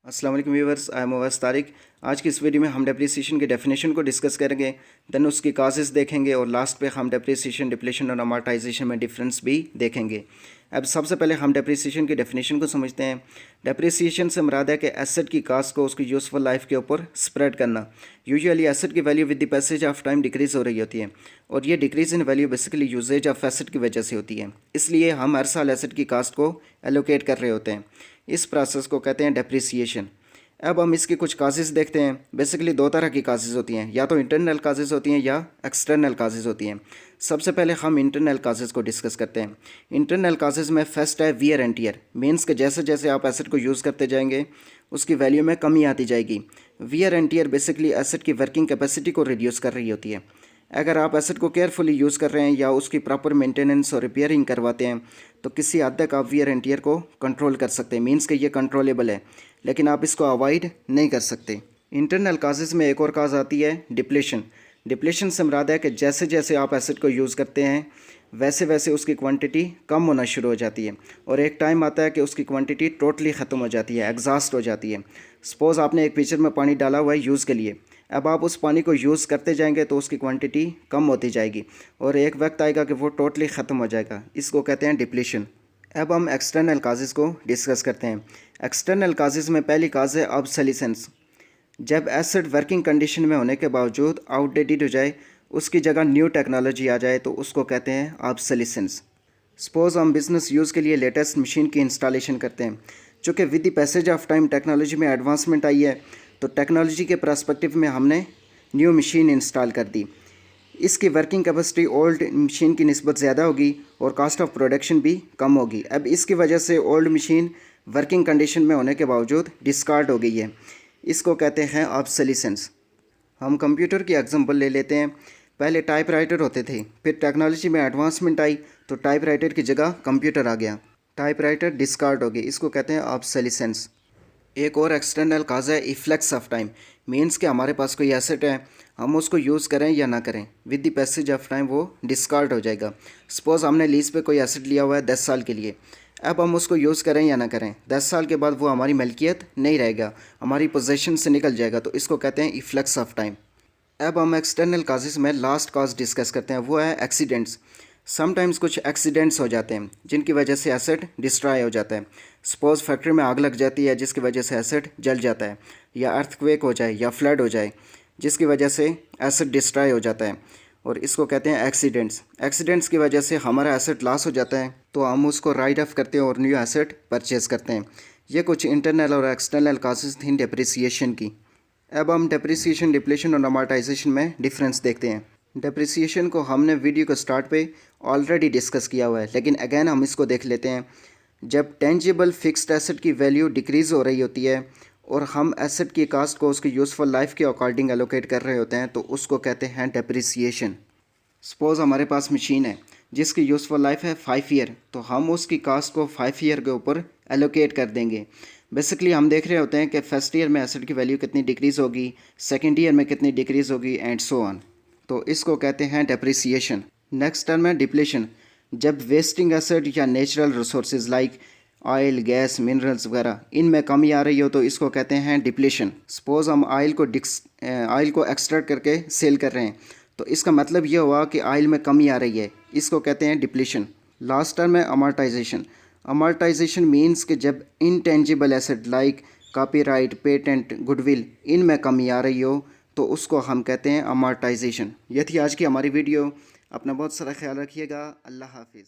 अस्सलाम वालेकुम viewers, I am Owais Tariq. आज की इस वीडियो में हम डेप्रिसिएशन के डेफिनेशन को डिस्कस करेंगे, देन उसकी काजेज़ देखेंगे और लास्ट पे हम डेप्रिसिएशन, डिप्लेशन और अमॉर्टाइजेशन में डिफरेंस भी देखेंगे। अब सबसे पहले हम डेप्रिसिएशन की डेफिनेशन को समझते हैं। डेप्रिसिएशन से मुराद है कि एसेट की कास्ट को उसकी यूज़फुल लाइफ के ऊपर स्प्रेड करना। यूजुअली एसेट की value with the passage of time decrease हो रही होती है और ये decrease in value basically usage of asset की वजह से होती है। इसलिए हम हर साल एसेट की कास्ट को एलोकेट कर रहे होते हैं। इस प्रोसेस को कहते हैं डेप्रिसिएशन। अब हम इसकी कुछ काजेज़ देखते हैं। बेसिकली दो तरह की काजेज़ होती हैं, या तो इंटरनल काजेज़ होती हैं या एक्सटर्नल काजेज़ होती हैं। सबसे पहले हम इंटरनल काजेज़ को डिस्कस करते हैं। इंटरनल काजेज़ में फर्स्ट है वियर एंड टियर। मीन्स के जैसे जैसे आप एसेट को यूज़ करते जाएंगे उसकी वैल्यू में कमी आती जाएगी। Wear and tear basically asset की वर्किंग कैपेसिटी को रिड्यूस कर रही होती है। अगर आप एसेट को केयरफुली यूज़ कर रहे हैं या उसकी प्रॉपर मेंटेनेंस और रिपेयरिंग करवाते हैं तो किसी हद तक आप वियर एंड टियर को कंट्रोल कर सकते हैं। मीन्स कि ये कंट्रोलेबल है, लेकिन आप इसको अवॉइड नहीं कर सकते। इंटरनल काजेज़ में एक और काज आती है डिप्लेशन। डिप्लेशन से मुराद है कि जैसे जैसे आप एसेट को यूज़ करते हैं वैसे वैसे उसकी क्वांटिटी कम होना शुरू हो जाती है और एक टाइम आता है कि उसकी क्वांटिटी टोटली ख़त्म हो जाती है, एग्जॉस्ट हो जाती है। सपोज़ आपने एक पिक्चर में पानी डाला हुआ है यूज़ के लिए, अब आप उस पानी को यूज़ करते जाएंगे तो उसकी क्वांटिटी कम होती जाएगी और एक वक्त आएगा कि वो टोटली ख़त्म हो जाएगा। इसको कहते हैं डिप्लेशन। अब हम एक्सटर्नल काजेज़ को डिस्कस करते हैं। एक्सटर्नल काजेज़ में पहली काज है ऑब्सोलिसेंस। जब एसेट वर्किंग कंडीशन में होने के बावजूद आउटडेटेड हो जाए, उसकी जगह न्यू टेक्नोलॉजी आ जाए तो उसको कहते हैं ऑब्सोलिसेंस। सपोज़ हम बिज़नेस यूज़ के लिए लेटेस्ट मशीन की इंस्टॉलेशन करते हैं। चूँकि with the passage of time technology में एडवांसमेंट आई है तो टेक्नोलॉजी के पर्सपेक्टिव में हमने न्यू मशीन इंस्टॉल कर दी। इसकी वर्किंग कैपेसिटी ओल्ड मशीन की निस्बत ज़्यादा होगी और कॉस्ट ऑफ प्रोडक्शन भी कम होगी। अब इसकी वजह से ओल्ड मशीन वर्किंग कंडीशन में होने के बावजूद डिस्कार्ड हो गई है। इसको कहते हैं ऑब्सोलिसेंस। हम कंप्यूटर की एग्जांपल ले लेते हैं। पहले टाइपराइटर होते थे, फिर टेक्नोलॉजी में एडवांसमेंट आई तो टाइपराइटर की जगह कंप्यूटर आ गया, टाइपराइटर डिस्कार्ड हो गई। इसको कहते हैं ऑब्सोलिसेंस। एक और एक्सटर्नल काज है इफ्लेक्स ऑफ टाइम। मीन्स कि हमारे पास कोई एसेट है, हम उसको यूज़ करें या ना करें, with the passage of time वो डिस्कार्ड हो जाएगा। सपोज़ हमने लीज पे कोई एसेट लिया हुआ है 10 साल के लिए, अब हम उसको यूज़ करें या ना करें, 10 साल के बाद वो हमारी मलकियत नहीं रहेगा, हमारी पोजेशन से निकल जाएगा। तो इसको कहते हैं इफ्लेक्स ऑफ टाइम। अब हम एक्सटर्नल काजेज़ में लास्ट काज डिस्कस करते हैं, वो है एक्सीडेंट्स। समटाइम्स कुछ एक्सीडेंट्स हो जाते हैं जिनकी वजह से एसेट डिस्ट्रॉय हो जाता है। सपोज़ फैक्ट्री में आग लग जाती है जिसकी वजह से एसेट जल जाता है, या अर्थक्वेक हो जाए या फ्लड हो जाए जिसकी वजह से एसेट डिस्ट्रॉय हो जाता है और इसको कहते हैं एक्सीडेंट्स। एक्सीडेंट्स की वजह से हमारा एसेट लॉस हो जाता है तो हम उसको राइट ऑफ करते हैं और न्यू एसेट परचेज़ करते हैं। ये कुछ इंटरनल और एक्सटर्नल काजेज़ थी डेप्रिसिएशन की। अब हम डेप्रिसिएशन, डिप्लेशन और अमॉर्टाइजेशन में डिफरेंस देखते हैं। डेप्रिसिएशन को हमने वीडियो के स्टार्ट पे ऑलरेडी डिस्कस किया हुआ है, लेकिन अगेन हम इसको देख लेते हैं। जब टेंजिबल फिक्स्ड एसेट की वैल्यू डिक्रीज़ हो रही होती है और हम एसेट की कास्ट को उसकी यूज़फुल लाइफ के अकॉर्डिंग एलोकेट कर रहे होते हैं तो उसको कहते हैं डेप्रिसिएशन। सपोज़ हमारे पास मशीन है जिसकी यूज़फुल लाइफ है 5 ईयर, तो हम उसकी कास्ट को 5 ईयर के ऊपर एलोकेट कर देंगे। बेसिकली हम देख रहे होते हैं कि फर्स्ट ईयर में एसेट की वैल्यू कितनी डिक्रीज़ होगी, सेकेंड ईयर में कितनी डिक्रीज़ होगी एंड सो ऑन। तो इसको कहते हैं डेप्रिसिएशन। नेक्स्ट टर्म है डिप्लेशन। जब वेस्टिंग एसेट या natural resources like oil, gas, minerals वगैरह इनमें कमी आ रही हो तो इसको कहते हैं डिप्लेशन। सपोज़ हम ऑयल को एक्सट्रैक्ट करके सेल कर रहे हैं तो इसका मतलब ये हुआ कि ऑयल में कमी आ रही है, इसको कहते हैं डिप्लेशन। लास्ट टर्म है अमॉर्टाइजेशन। अमॉर्टाइजेशन मीन्स कि जब intangible asset like copyright, patent, goodwill इनमें कमी आ रही हो तो उसको हम कहते हैं अमॉर्टाइजेशन। ये थी आज की हमारी वीडियो। अपना बहुत सारा ख्याल रखिएगा। अल्लाह हाफिज़।